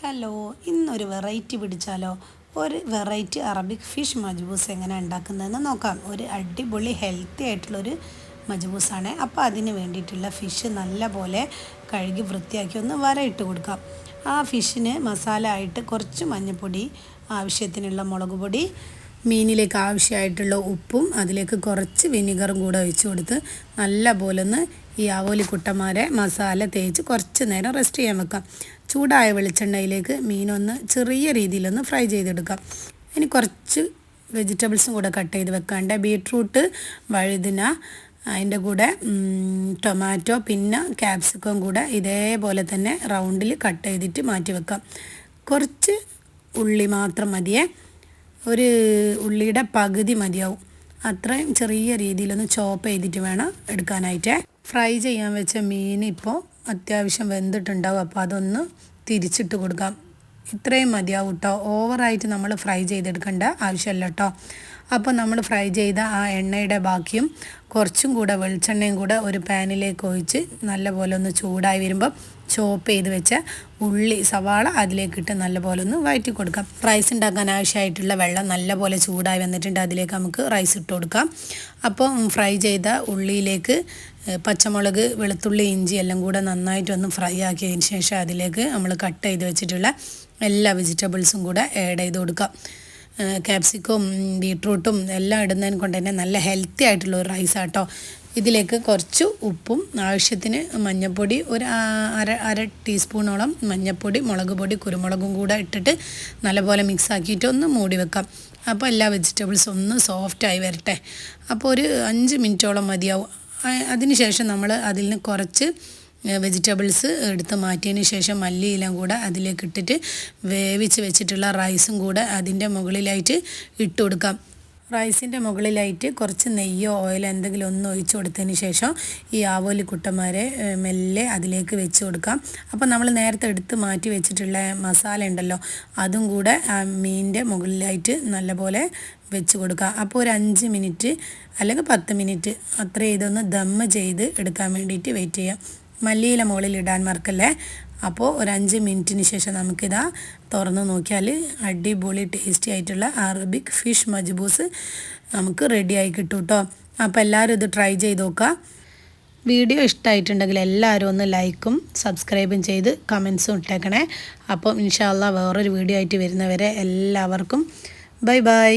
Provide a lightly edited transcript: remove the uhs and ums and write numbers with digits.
Hello, ഇന്നൊരു variety പിടിച്ചാലോ? ഒരു variety Arabic fish majboos എങ്ങനെ ഉണ്ടാക്കുന്നതെന്ന് നോക്കാം. ഒരു അടിപൊളി ഹെൽത്തി ആയിട്ടുള്ളൊരു മജ്ബൂസാണ്. അപ്പോൾ അതിന് വേണ്ടിയിട്ടുള്ള ഫിഷ് നല്ല പോലെ കഴുകി വൃത്തിയാക്കി ഒന്ന് വരയിട്ട് കൊടുക്കാം. ആ ഫിഷിന് മസാല ആയിട്ട് കുറച്ച് മഞ്ഞൾപ്പൊടി, ആവശ്യത്തിനുള്ള മുളക് പൊടി, മീനിലേക്ക് ആവശ്യമായിട്ടുള്ള ഉപ്പും അതിലേക്ക് കുറച്ച് വിനീഗറും കൂടെ ഒഴിച്ച് കൊടുത്ത് നല്ല പോലെ ഒന്ന് ഈ ആവോലി കുട്ടന്മാരെ മസാല തേച്ച് കുറച്ച് നേരം റെസ്റ്റ് ചെയ്യാൻ വെക്കാം. ചൂടായ വെളിച്ചെണ്ണയിലേക്ക് മീനൊന്ന് ചെറിയ രീതിയിലൊന്ന് ഫ്രൈ ചെയ്തെടുക്കാം. ഇനി കുറച്ച് വെജിറ്റബിൾസും കൂടെ കട്ട് ചെയ്ത് വെക്കാണ്ട് ബീട്രൂട്ട്, വഴുതിന, അതിൻ്റെ കൂടെ ടൊമാറ്റോ പിന്നെ ക്യാപ്സിക്കം കൂടെ ഇതേപോലെ തന്നെ റൗണ്ടിൽ കട്ട് ചെയ്തിട്ട് മാറ്റി വെക്കാം. കുറച്ച് ഉള്ളി മാത്രം മതിയേ, ഒരു ഉള്ളിയുടെ പകുതി മതിയാവും. അത്രയും ചെറിയ രീതിയിലൊന്ന് ചോപ്പ് ചെയ്തിട്ട് വേണം എടുക്കാനായിട്ട്. ഫ്രൈ ചെയ്യാൻ വെച്ച മീൻ ഇപ്പോൾ അത്യാവശ്യം വെന്തിട്ടുണ്ടാവും. അപ്പോൾ അതൊന്ന് തിരിച്ചിട്ട് കൊടുക്കാം. ഇത്രയും മതിയാവും കേട്ടോ. ഓവറായിട്ട് നമ്മൾ ഫ്രൈ ചെയ്തെടുക്കേണ്ട ആവശ്യമില്ല കേട്ടോ. അപ്പോൾ നമ്മൾ ഫ്രൈ ചെയ്ത ആ എണ്ണയുടെ ബാക്കിയും കുറച്ചും കൂടെ വെളിച്ചെണ്ണയും കൂടെ ഒരു പാനിലേക്ക് ഒഴിച്ച് നല്ലപോലെ ഒന്ന് ചൂടായി വരുമ്പോൾ ചോപ്പ് ചെയ്ത് വെച്ച ഉള്ളി, സവാള അതിലേക്കിട്ട് നല്ലപോലെ ഒന്ന് വഴറ്റി കൊടുക്കാം. റൈസ് ഉണ്ടാക്കാൻ ആവശ്യമായിട്ടുള്ള വെള്ളം നല്ലപോലെ ചൂടായി വന്നിട്ടുണ്ട്. അതിലേക്ക് നമുക്ക് റൈസ് ഇട്ട് കൊടുക്കാം. അപ്പോൾ ഫ്രൈ ചെയ്ത ഉള്ളിയിലേക്ക് പച്ചമുളക്, വെളുത്തുള്ളി, ഇഞ്ചി എല്ലാം കൂടെ നന്നായിട്ടൊന്ന് ഫ്രൈ ആക്കിയതിന് ശേഷം അതിലേക്ക് നമ്മൾ കട്ട് ചെയ്ത് വെച്ചിട്ടുള്ള എല്ലാ വെജിറ്റബിൾസും കൂടെ ആഡ് ചെയ്ത് കൊടുക്കാം. ക്യാപ്സിക്കവും ബീട്രൂട്ടും എല്ലാം ഇടുന്നതിന് കൊണ്ട് തന്നെ നല്ല ഹെൽത്തി ആയിട്ടുള്ള ഒരു റൈസാട്ടോ. ഇതിലേക്ക് കുറച്ച് ഉപ്പും ആവശ്യത്തിന് മഞ്ഞൾപ്പൊടി, ഒരു അര ടീസ്പൂണോളം മഞ്ഞൾപ്പൊടി, മുളക് പൊടി, കുരുമുളകും കൂടെ ഇട്ടിട്ട് നല്ലപോലെ മിക്സ് ആക്കിയിട്ട് ഒന്ന് മൂടി വെക്കാം. അപ്പോൾ എല്ലാ വെജിറ്റബിൾസും ഒന്ന് സോഫ്റ്റായി വരട്ടെ. അപ്പോൾ ഒരു 5 മിനിറ്റോളം മതിയാവും. അതിന് ശേഷം നമ്മൾ അതിൽ നിന്ന് കുറച്ച് വെജിറ്റബിൾസ് എടുത്ത് മാറ്റിയതിന് ശേഷം മല്ലിയിലും കൂടെ അതിലേക്ക് ഇട്ടിട്ട് വേവിച്ച് വെച്ചിട്ടുള്ള റൈസും കൂടെ അതിൻ്റെ മുകളിലായിട്ട് ഇട്ട് കൊടുക്കാം. റൈസിൻ്റെ മുകളിലായിട്ട് കുറച്ച് നെയ്യോ ഓയിലോ എന്തെങ്കിലും ഒന്ന് ഒഴിച്ച് കൊടുത്തതിന് ശേഷം ഈ ആവോലി കുട്ടന്മാരെ മെല്ലെ അതിലേക്ക് വെച്ച് കൊടുക്കാം. അപ്പോൾ നമ്മൾ നേരത്തെ എടുത്ത് മാറ്റി വെച്ചിട്ടുള്ള മസാല ഉണ്ടല്ലോ, അതും കൂടെ ആ മീനിൻ്റെ മുകളിലായിട്ട് നല്ലപോലെ വെച്ച് കൊടുക്കുക. അപ്പോൾ ഒരു 5 മിനിറ്റ് അല്ലെങ്കിൽ 10 മിനിറ്റ് അത്ര ഇതൊന്ന് ദമ്മ് ചെയ്ത് എടുക്കാൻ വേണ്ടിയിട്ട് വെയിറ്റ് ചെയ്യാം. മല്ലിയില മുകളിൽ ഇടാൻ മറക്കല്ലേ. അപ്പോൾ ഒരു 5 മിനിറ്റിന് ശേഷം നമുക്കിതാ തുറന്ന് നോക്കിയാൽ അടിപൊളി ടേസ്റ്റി ആയിട്ടുള്ള അറബിക് ഫിഷ് മജ്ബൂസ് നമുക്ക് റെഡിയായി കിട്ടും കേട്ടോ. അപ്പോൾ എല്ലാവരും ഇത് ട്രൈ ചെയ്ത് നോക്കുക. വീഡിയോ ഇഷ്ടമായിട്ടുണ്ടെങ്കിൽ എല്ലാവരും ഒന്ന് ലൈക്കും സബ്സ്ക്രൈബും ചെയ്ത് കമൻസും ഇട്ടേക്കണേ. അപ്പോൾ ഇൻഷാ അല്ലാഹ് വേറൊരു വീഡിയോ ആയിട്ട് വരുന്നവരെ എല്ലാവർക്കും ബൈ ബൈ.